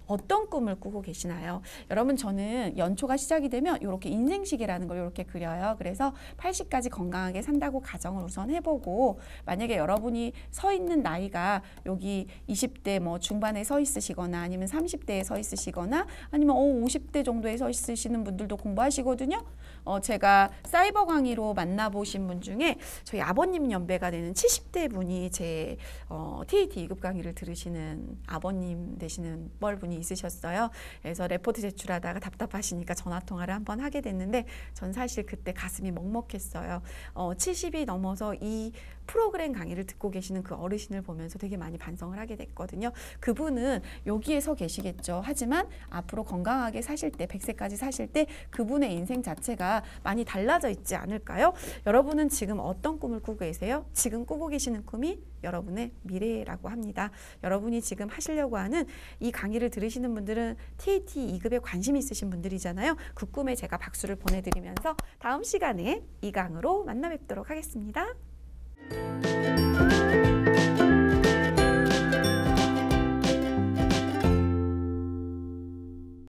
어떤 꿈을 꾸고 계시나요? 여러분 저는 연초가 시작이 되면 이렇게 인생시계라는 걸 이렇게 그려요. 그래서 80까지 건강하게 산다고 가정을 우선 해보고 만약에 여러분이 서 있는 나이가 여기 20대 뭐 중반에 서 있으시거나 아니면 30대에 서 있으시거나 아니면 50대 정도에 서 있으시는 분들도 공부하시거든요. 제가 사이버 강의로 만나보신 분 중에 저희 아버님 연배가 되는 70대 분이 제 TAT 2급 강의를 들으시는 아버님 되시는 뻘분이 있으셨어요. 그래서 레포트 제출하다가 답답하시니까 전화통화를 한번 하게 됐는데 전 사실 그때 가슴이 먹먹했어요. 70이 넘어서 이 프로그램 강의를 듣고 계시는 그 어르신을 보면서 되게 많이 반성을 하게 됐거든요. 그분은 여기에 서 계시겠죠. 하지만 앞으로 건강하게 사실 때 100세까지 사실 때 그분의 인생 자체가 많이 달라져 있지 않을까요? 여러분은 지금 어떤 꿈을 꾸고 계세요? 지금 꾸고 계시는 꿈이 여러분의 미래라고 합니다. 여러분이 지금 하시려고 하는 이 강의를 들으시는 분들은 TAT 2급에 관심 있으신 분들이잖아요. 그 꿈에 제가 박수를 보내드리면서 다음 시간에 이 강으로 만나 뵙도록 하겠습니다.